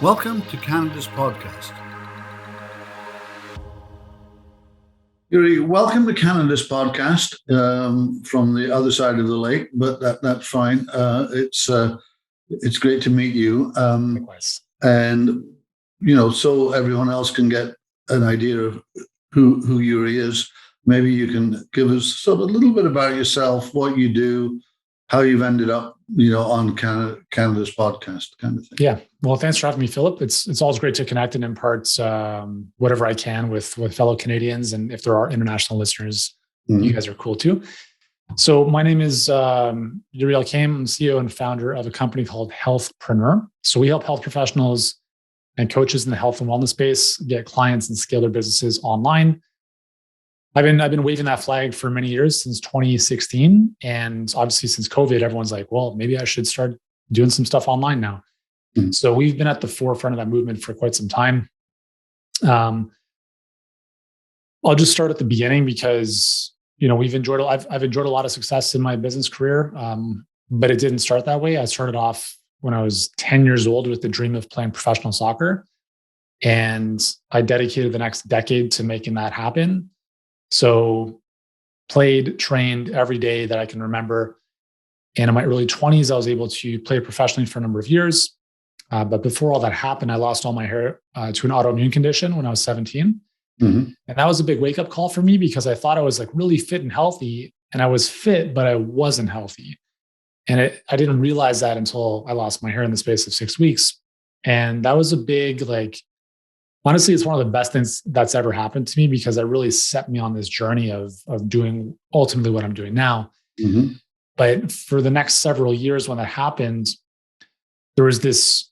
Welcome to Canada's podcast. Yuri, welcome to Canada's podcast from the other side of the lake, but that's fine. It's great to meet you. And, so everyone else can get an idea of who Yuri is. Maybe you can give us sort of a little bit about yourself, what you do, how you've ended up, on Canada's podcast kind of thing. Yeah. Well, thanks for having me, Philip. It's always great to connect and impart whatever I can with fellow Canadians. And if there are international listeners, you guys are cool too. So my name is Yuri Elkaim. I'm CEO and founder of a company called Healthpreneur. So we help health professionals and coaches in the health and wellness space get clients and scale their businesses online. I've been waving that flag for many years, since 2016. And obviously since COVID, everyone's like, well, maybe I should start doing some stuff online now. So we've been at the forefront of that movement for quite some time. I'll just start at the beginning because, I've enjoyed a lot of success in my business career. But it didn't start that way. I started off when I was 10 years old with the dream of playing professional soccer. And I dedicated the next decade to making that happen. So played, trained every day that I can remember. And in my early 20s, I was able to play professionally for a number of years. But before all that happened, I lost all my hair to an autoimmune condition when I was 17. And that was a big wake-up call for me because I thought I was really fit and healthy. And I was fit, but I wasn't healthy. And I didn't realize that until I lost my hair in the space of 6 weeks. And that was a big, honestly, it's one of the best things that's ever happened to me because it really set me on this journey of doing ultimately what I'm doing now. But for the next several years when that happened, there was this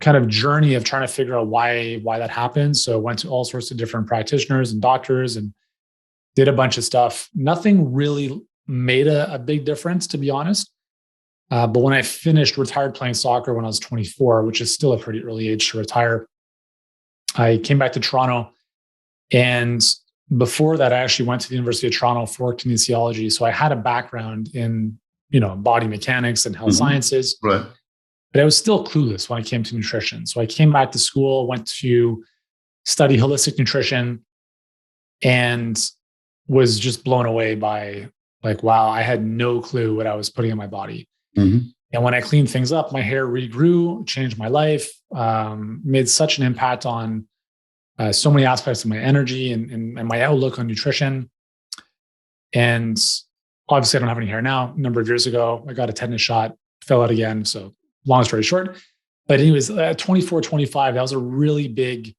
kind of journey of trying to figure out why that happened. So I went to all sorts of different practitioners and doctors and did a bunch of stuff. Nothing really made a big difference, to be honest. But when I retired playing soccer when I was 24, which is still a pretty early age to retire, I came back to Toronto. And before that, I actually went to the University of Toronto for kinesiology. So I had a background in, body mechanics and health sciences. Right. But I was still clueless when it came to nutrition. So I came back to school, went to study holistic nutrition, and was just blown away by wow, I had no clue what I was putting in my body. And when I cleaned things up, my hair regrew, changed my life, made such an impact on so many aspects of my energy and my outlook on nutrition. And obviously I don't have any hair now. A number of years ago, I got a tetanus shot, fell out again. So long story short, but anyways, at 24, 25, that was a really big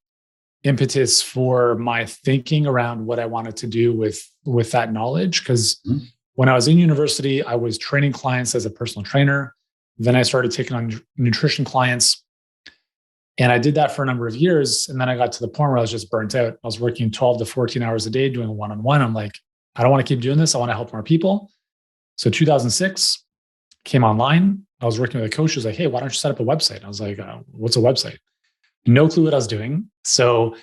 impetus for my thinking around what I wanted to do with that knowledge. Because when I was in university, I was training clients as a personal trainer. Then I started taking on nutrition clients. And I did that for a number of years. And then I got to the point where I was just burnt out. I was working 12 to 14 hours a day doing one-on-one. I'm like, I don't want to keep doing this. I want to help more people. So 2006 came online. I was working with a coach who was like, hey, why don't you set up a website? I was like, what's a website? No clue what I was doing. So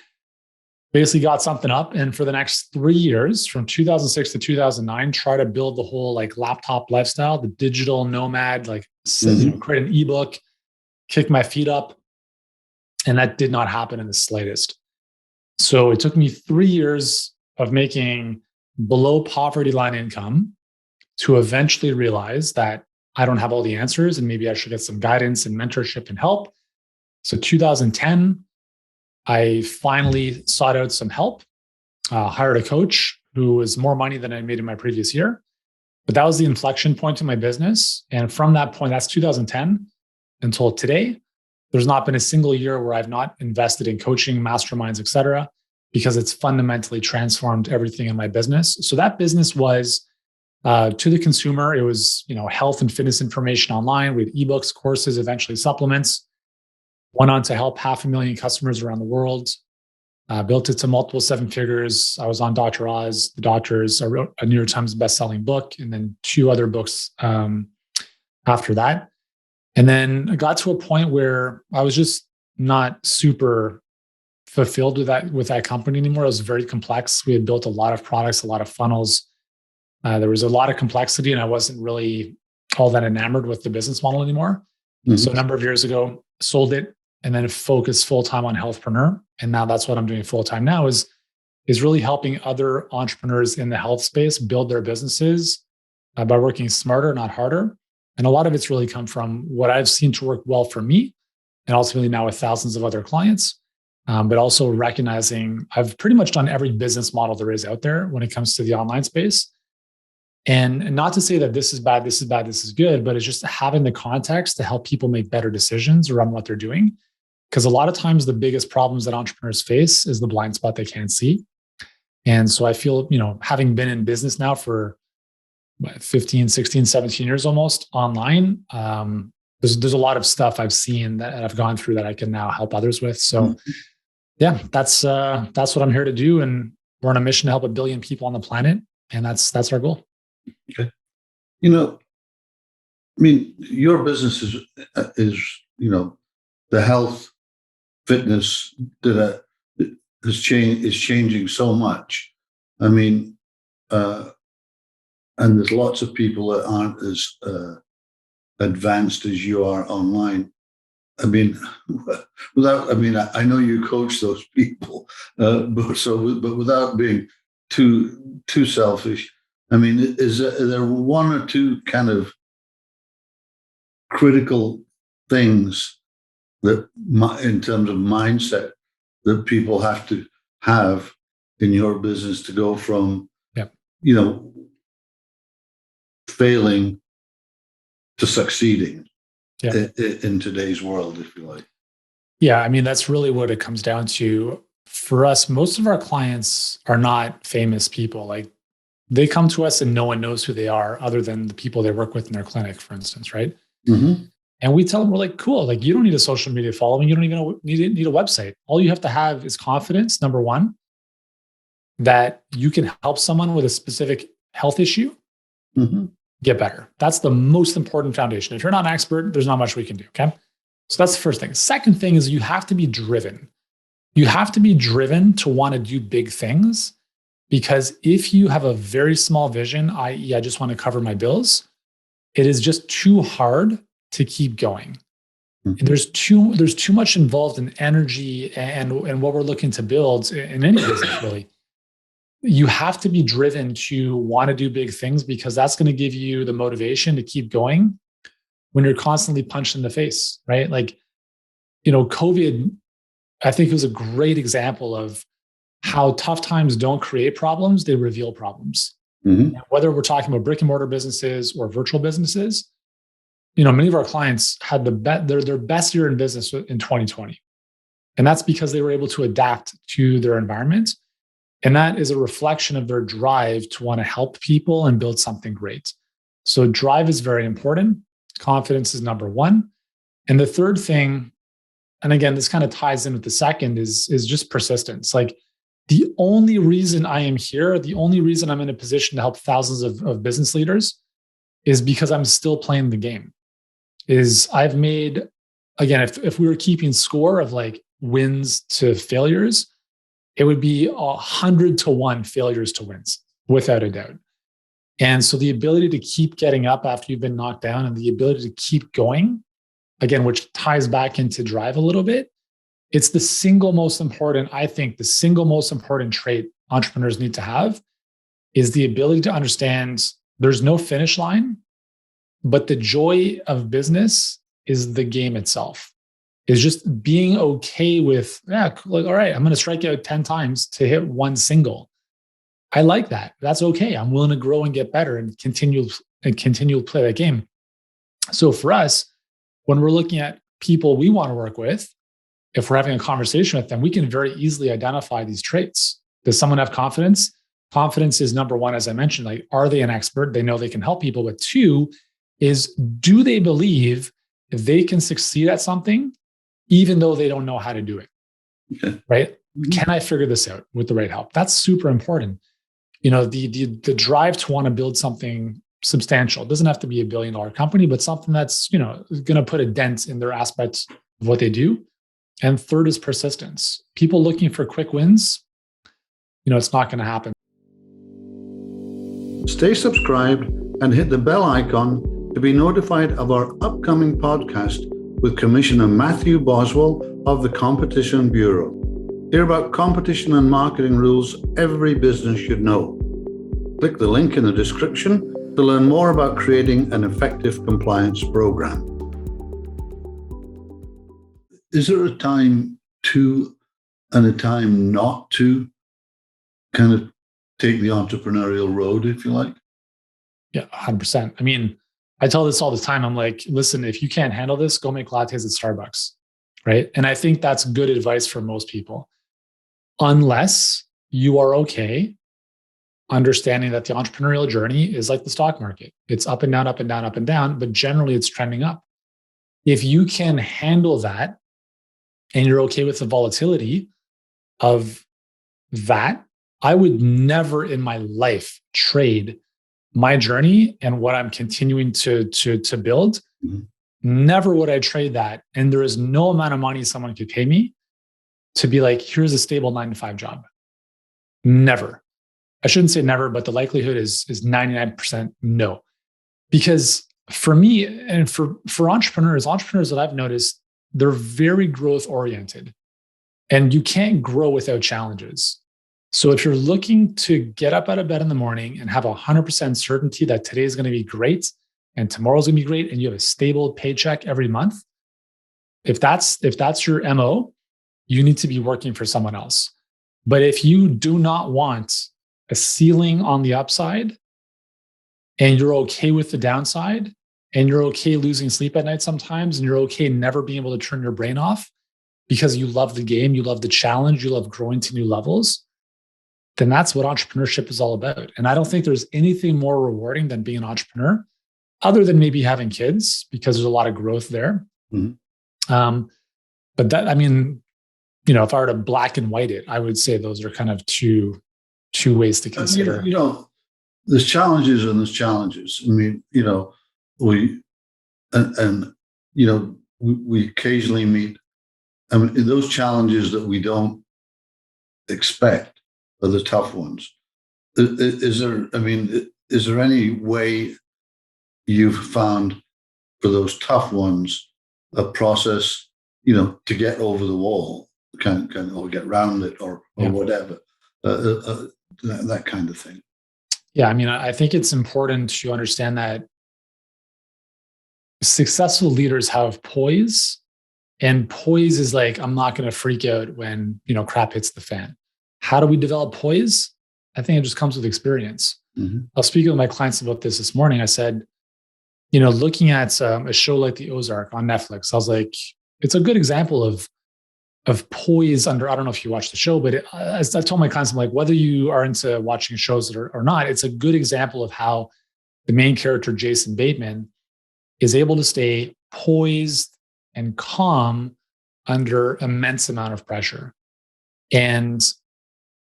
basically got something up. And for the next 3 years, from 2006 to 2009, try to build the whole laptop lifestyle, the digital nomad, create an ebook, kick my feet up. And that did not happen in the slightest. So it took me 3 years of making below poverty line income to eventually realize that I don't have all the answers and maybe I should get some guidance and mentorship and help. So 2010, I finally sought out some help, hired a coach who was more money than I made in my previous year. But that was the inflection point in my business. And from that point, that's 2010 until today, there's not been a single year where I've not invested in coaching, masterminds, et cetera, because it's fundamentally transformed everything in my business. So that business was to the consumer. It was, health and fitness information online with ebooks, courses, eventually supplements. Went on to help 500,000 customers around the world. Built it to multiple seven figures. I was on Dr. Oz, The Doctors. I wrote a New York Times best-selling book, and then 2 other books after that. And then I got to a point where I was just not super fulfilled with that company anymore. It was very complex. We had built a lot of products, a lot of funnels. There was a lot of complexity, and I wasn't really all that enamored with the business model anymore. So a number of years ago, sold it and then focus full-time on healthpreneur. And now that's what I'm doing full-time now is really helping other entrepreneurs in the health space build their businesses by working smarter, not harder. And a lot of it's really come from what I've seen to work well for me, and ultimately now with thousands of other clients, but also recognizing I've pretty much done every business model there is out there when it comes to the online space. And not to say that this is bad, this is bad, this is good, but it's just having the context to help people make better decisions around what they're doing. Because a lot of times the biggest problems that entrepreneurs face is the blind spot they can't see. And so I feel, having been in business now for 15, 16, 17 years almost online, there's a lot of stuff I've seen that I've gone through that I can now help others with. So yeah, that's what I'm here to do. And we're on a mission to help 1 billion people on the planet. And that's our goal. Okay. Your business is the health, fitness that is changing so much. And there's lots of people that aren't as advanced as you are online. I know you coach those people, but without being too selfish, is there one or two kind of critical things that, in terms of mindset, that people have to have in your business to go from, failing to succeeding in today's world, if you like? Yeah, that's really what it comes down to. For us, most of our clients are not famous people. Like, they come to us and no one knows who they are other than the people they work with in their clinic, for instance, right? Mm-hmm. And we tell them, we're like, cool, like, you don't need a social media following. You don't even need a website. All you have to have is confidence, number one, that you can help someone with a specific health issue get better. That's the most important foundation. If you're not an expert, there's not much we can do, okay? So that's the first thing. Second thing is you have to be driven. You have to be driven to want to do big things, because if you have a very small vision, i.e., I just want to cover my bills, it is just too hard to keep going. There's too much involved in energy and what we're looking to build in any business, really. You have to be driven to want to do big things, because that's going to give you the motivation to keep going when you're constantly punched in the face, right? Like, COVID, I think it was a great example of how tough times don't create problems, they reveal problems. And whether we're talking about brick and mortar businesses or virtual businesses, many of our clients had their best year in business in 2020. And that's because they were able to adapt to their environment. And that is a reflection of their drive to want to help people and build something great. So drive is very important. Confidence is number one. And the third thing, and again, this kind of ties in with the second, is just persistence. Like, the only reason I am here, the only reason I'm in a position to help thousands of business leaders is because I'm still playing the game. I've made, again, if we were keeping score of like wins to failures, it would be 100-1 failures to wins, without a doubt. And so the ability to keep getting up after you've been knocked down, and the ability to keep going, again, which ties back into drive a little bit, it's the single most important trait entrepreneurs need to have, is the ability to understand there's no finish line, but the joy of business is the game itself. Is just being okay with, like, all right, I'm going to strike out 10 times to hit one single. I like that. That's okay. I'm willing to grow and get better and continue to play that game. So for us, when we're looking at people we want to work with, if we're having a conversation with them, we can very easily identify these traits. Does someone have confidence? Confidence is number one, as I mentioned. Like, are they an expert? They know they can help people. But two is, do they believe they can succeed at something even though they don't know how to do it? Okay. Right? Can I figure this out with the right help? That's super important. The drive to want to build something substantial. It doesn't have to be $1 billion company, but something that's, going to put a dent in their aspects of what they do. And third is persistence. People looking for quick wins, it's not going to happen. Stay subscribed and hit the bell icon to be notified of our upcoming podcast with Commissioner Matthew Boswell of the Competition Bureau. Hear about competition and marketing rules every business should know. Click the link in the description to learn more about creating an effective compliance program. Is there a time to and a time not to kind of take the entrepreneurial road, if you like? Yeah, 100%. I mean, I tell this all the time. I'm like, listen, if you can't handle this, go make lattes at Starbucks, right? And I think that's good advice for most people. Unless you are okay understanding that the entrepreneurial journey is like the stock market. It's up and down, up and down, up and down, but generally it's trending up. If you can handle that and you're okay with the volatility of that, I would never in my life trade my journey and what I'm continuing to build. Mm-hmm. Never would I trade that. And there is no amount of money someone could pay me to be like, here's a stable 9-to-5 job. Never. I shouldn't say never, but the likelihood is 99% no. Because for me and for entrepreneurs that I've noticed, they're very growth oriented. And you can't grow without challenges. So if you're looking to get up out of bed in the morning and have 100% certainty that today is going to be great and tomorrow's going to be great and you have a stable paycheck every month, if that's your MO, you need to be working for someone else. But if you do not want a ceiling on the upside and you're okay with the downside and you're okay losing sleep at night sometimes and you're okay never being able to turn your brain off because you love the game, you love the challenge, you love growing to new levels, then that's what entrepreneurship is all about. And I don't think there's anything more rewarding than being an entrepreneur, other than maybe having kids, because there's a lot of growth there. Mm-hmm. But that, I mean, if I were to black and white it, I would say those are kind of two ways to consider. There's challenges and there's challenges. I mean, we occasionally meet. I mean, those challenges that we don't expect are the tough ones. Is there any way you've found for those tough ones a process, to get over the wall, kind of, or get around it, or whatever, that kind of thing? Yeah, I mean, I think it's important to understand that successful leaders have poise, and poise is like, I'm not going to freak out when, crap hits the fan. How do we develop poise? I think it just comes with experience. Mm-hmm. I was speaking with my clients about this morning. I said, looking at a show like The Ozark on Netflix, I was like, it's a good example of poise under, I don't know if you watch the show, but as I told my clients, I'm like, whether you are into watching shows or not, it's a good example of how the main character, Jason Bateman, is able to stay poised and calm under immense amount of pressure. And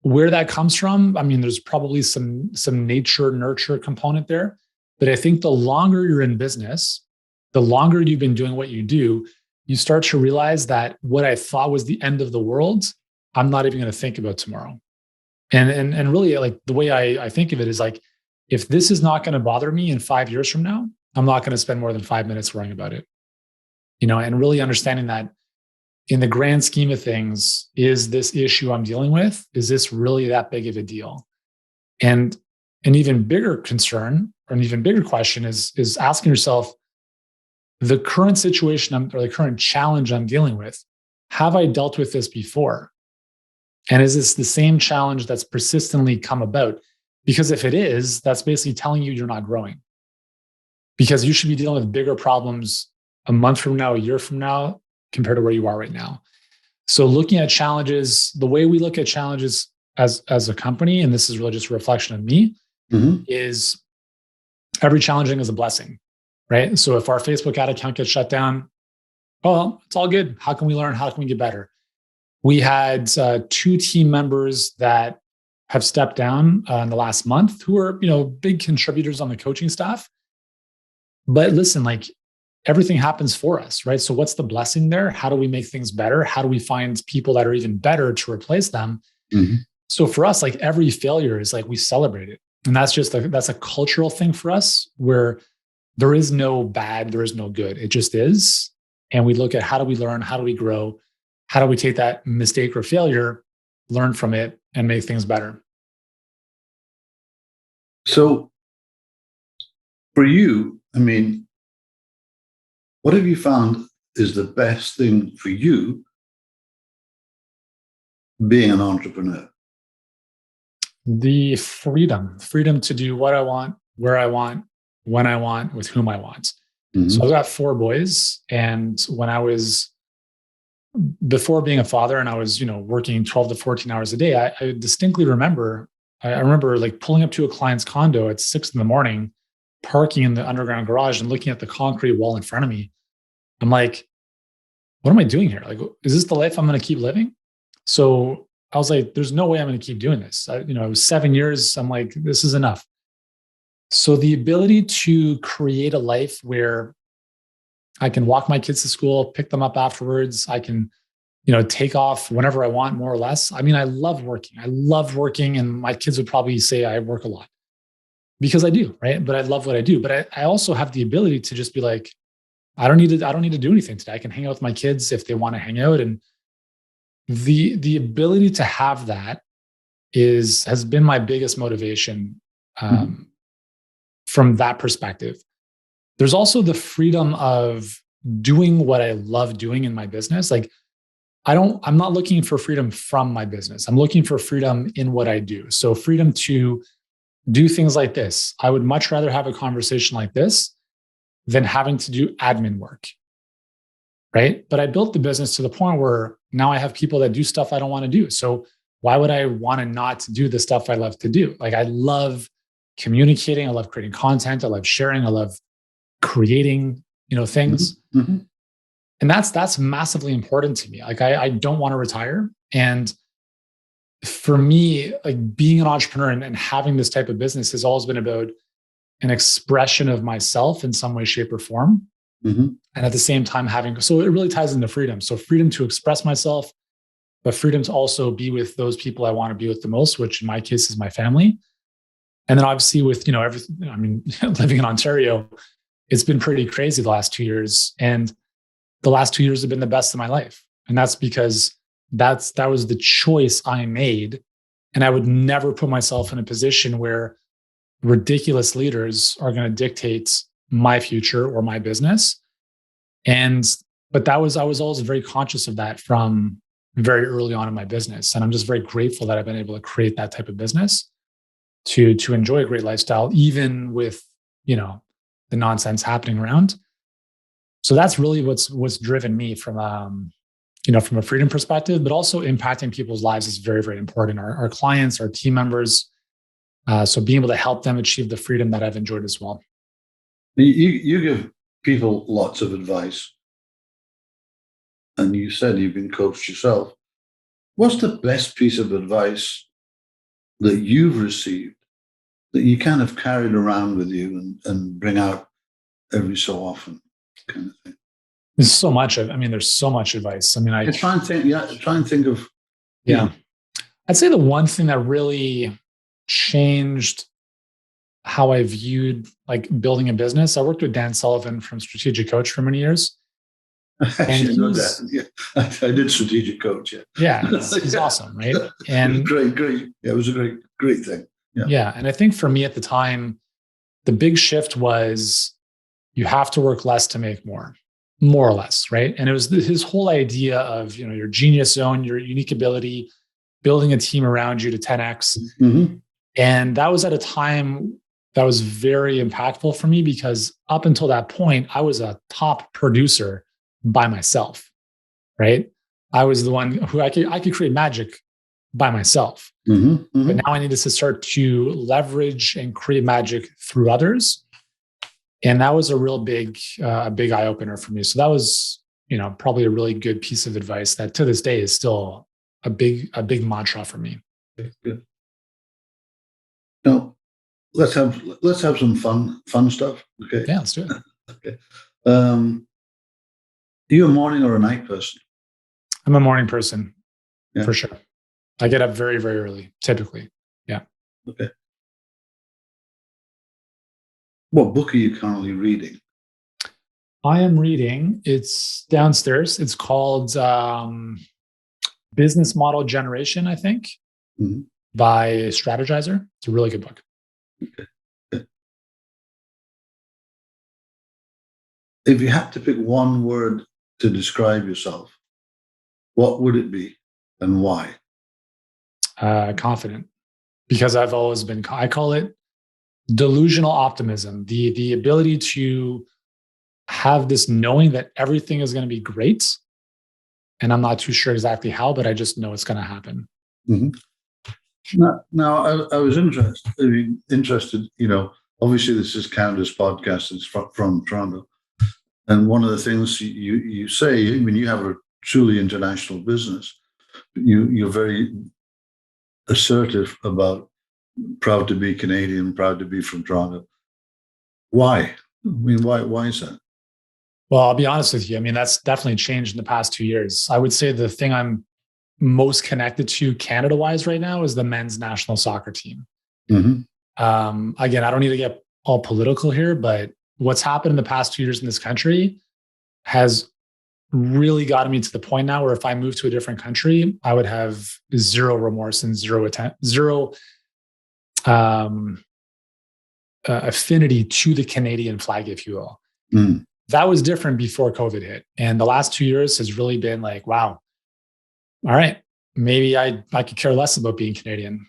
where that comes from, I mean, there's probably some nature nurture component there, but I think the longer you're in business, the longer you've been doing what you do, you start to realize that what I thought was the end of the world, I'm not even going to think about tomorrow. And really, like, the way I think of it is like, if this is not going to bother me in 5 years from now, I'm not going to spend more than 5 minutes worrying about it. And really understanding that in the grand scheme of things, is this issue I'm dealing with, is this really that big of a deal? And an even bigger concern, or an even bigger question is asking yourself, the current situation or the current challenge I'm dealing with, have I dealt with this before? And is this the same challenge that's persistently come about? Because if it is, that's basically telling you you're not growing. Because you should be dealing with bigger problems a month from now, a year from now, compared to where you are right now. So looking at challenges, the way we look at challenges as a company, and this is really just a reflection of me, mm-hmm. is every challenging is a blessing, right? So if our Facebook ad account gets shut down, well, it's all good. How can we learn? How can we get better? We had 2 team members that have stepped down in the last month who are, big contributors on the coaching staff. But listen, like, everything happens for us, right? So what's the blessing there? How do we make things better? How do we find people that are even better to replace them? Mm-hmm. So for us, like, every failure is like, we celebrate it. And that's a cultural thing for us, where there is no bad, there is no good. It just is. and we look at how do we learn, how do we grow, how do we take that mistake or failure, learn from it, and make things better. So for you, I mean, what have you found is the best thing for you being an entrepreneur? The freedom to do what I want, where I want, when I want, with whom I want. Mm-hmm. So I've got 4 boys. And when I was, before being a father and I was, working 12 to 14 hours a day, I distinctly remember, I remember like pulling up to a client's condo at 6 a.m, parking in the underground garage and looking at the concrete wall in front of me. I'm like, what am I doing here? Like, is this the life I'm going to keep living? So I was like, there's no way I'm going to keep doing this. It was 7 years. I'm like, this is enough. So the ability to create a life where I can walk my kids to school, pick them up afterwards. I can, take off whenever I want, more or less. I mean, I love working. And my kids would probably say I work a lot because I do, right? But I love what I do. But I also have the ability to just be like, I don't need to do anything today. I can hang out with my kids if they want to hang out. And the ability to have that has been my biggest motivation from that perspective. There's also the freedom of doing what I love doing in my business. Like I'm not looking for freedom from my business. I'm looking for freedom in what I do. So freedom to do things like this. I would much rather have a conversation like this than having to do admin work. Right. But I built the business to the point where now I have people that do stuff I don't want to do. So why would I want to not do the stuff I love to do? Like I love communicating. I love creating content. I love sharing. I love creating, things. Mm-hmm. And that's massively important to me. Like I don't want to retire. And for me, like being an entrepreneur and having this type of business has always been about an expression of myself in some way, shape, or form. Mm-hmm. And at the same time so it really ties into freedom. So freedom to express myself, but freedom to also be with those people I want to be with the most, which in my case is my family. And then obviously with, everything, living in Ontario, it's been pretty crazy the last 2 years. And the last 2 years have been the best of my life. And that's because that was the choice I made. And I would never put myself in a position where ridiculous leaders are going to dictate my future or my business. But I was always very conscious of that from very early on in my business. And I'm just very grateful that I've been able to create that type of business to enjoy a great lifestyle, even with, the nonsense happening around. So that's really what's driven me from a freedom perspective, but also impacting people's lives is very, very important. Our clients, our team members. So being able to help them achieve the freedom that I've enjoyed as well. You give people lots of advice, and you said you've been coached yourself. What's the best piece of advice that you've received that you kind of carried around with you and bring out every so often, kind of thing? There's so much advice. I mean, I try and think of. Yeah. I'd say the one thing that really changed how I viewed like building a business. I worked with Dan Sullivan from Strategic Coach for many years. Actually, I know that. Yeah, I did Strategic Coach. Yeah, he's awesome, right? And great. Yeah, it was a great thing. Yeah, and I think for me at the time, the big shift was you have to work less to make more or less, right? And it was his whole idea of your genius zone, your unique ability, building a team around you to 10x. Mm-hmm. And that was at a time that was very impactful for me because up until that point, I was a top producer by myself, right? I was the one who I could create magic by myself. Mm-hmm. Mm-hmm. But now I needed to start to leverage and create magic through others. And that was a real big eye opener for me. So that was, probably a really good piece of advice that to this day is still a big mantra for me. Good. Now, let's have some fun stuff. Okay. Yeah, let's do it. Okay. Are you a morning or a night person? I'm a morning person, yeah. For sure. I get up very, very early, typically. Yeah. Okay. What book are you currently reading? I am reading. It's downstairs. It's called Business Model Generation, I think, by Strategizer. It's a really good book. If you had to pick one word to describe yourself, what would it be and why? Confident, because I've always been, I call it delusional optimism, the ability to have this knowing that everything is going to be great. And I'm not too sure exactly how, but I just know it's going to happen. Now I was interested, obviously this is Canada's podcast. It's from Toronto. And one of the things you say, when you have a truly international business, you're very assertive about proud to be Canadian, proud to be from Toronto. Why? I mean, why is that? Well, I'll be honest with you. I mean, that's definitely changed in the past 2 years. I would say the thing I'm most connected to Canada-wise right now is the men's national soccer team. Again, I don't need to get all political here, but what's happened in the past 2 years in this country has really gotten me to the point now where if I moved to a different country, I would have zero remorse and zero affinity to the Canadian flag, if you will. That was different before COVID hit. And the last 2 years has really been like, wow, all right, maybe I could care less about being Canadian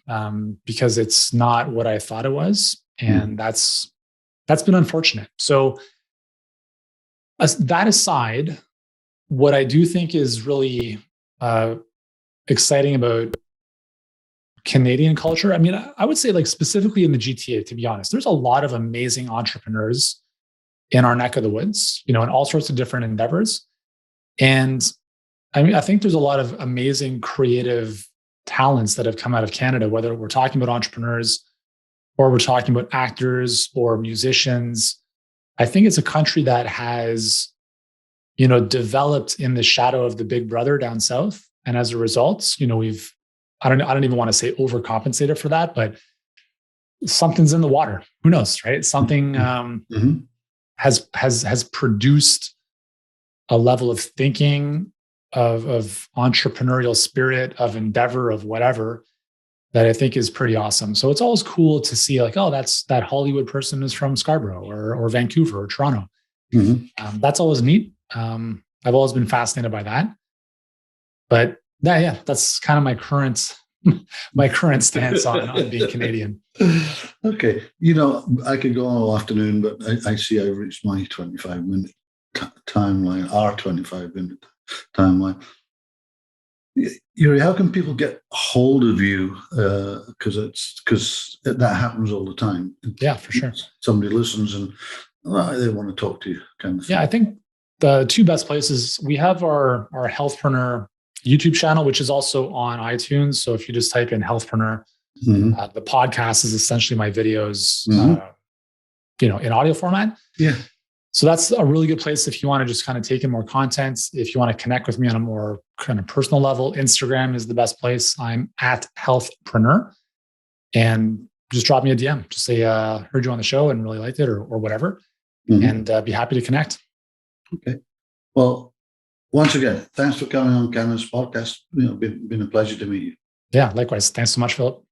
because it's not what I thought it was. And that's been unfortunate. So that aside, what I do think is really exciting about Canadian culture, I mean, I would say like specifically in the GTA, to be honest, there's a lot of amazing entrepreneurs in our neck of the woods, in all sorts of different endeavors. And I mean, I think there's a lot of amazing creative talents that have come out of Canada, whether we're talking about entrepreneurs or we're talking about actors or musicians. I think it's a country that has, developed in the shadow of the big brother down south. And as a result, I don't even want to say overcompensated for that, but something's in the water. Who knows, right? Something has produced a level of thinking, of entrepreneurial spirit, of endeavor, of whatever, that I think is pretty awesome. So it's always cool to see like, oh, that Hollywood person is from Scarborough or Vancouver or Toronto. That's always neat. I've always been fascinated by that. But yeah, that's kind of my current stance on being Canadian. Okay. I could go on all afternoon, but I see I've reached my 25-minute timeline, our 25-minute timeline. Yuri, how can people get hold of you? Because that happens all the time. Yeah, for sure. Somebody listens and they want to talk to you, kind of thing. Yeah, I think the two best places, we have our Healthpreneur YouTube channel, which is also on iTunes. So if you just type in Healthpreneur, the podcast is essentially my videos, in audio format. Yeah. So that's a really good place if you want to just kind of take in more content. If you want to connect with me on a more kind of personal level, Instagram is the best place. I'm at Healthpreneur, and just drop me a DM. Just say, heard you on the show and really liked it or whatever. And be happy to connect. Okay. Well, once again, thanks for coming on Canada's podcast. Been a pleasure to meet you. Yeah, likewise. Thanks so much, Philip.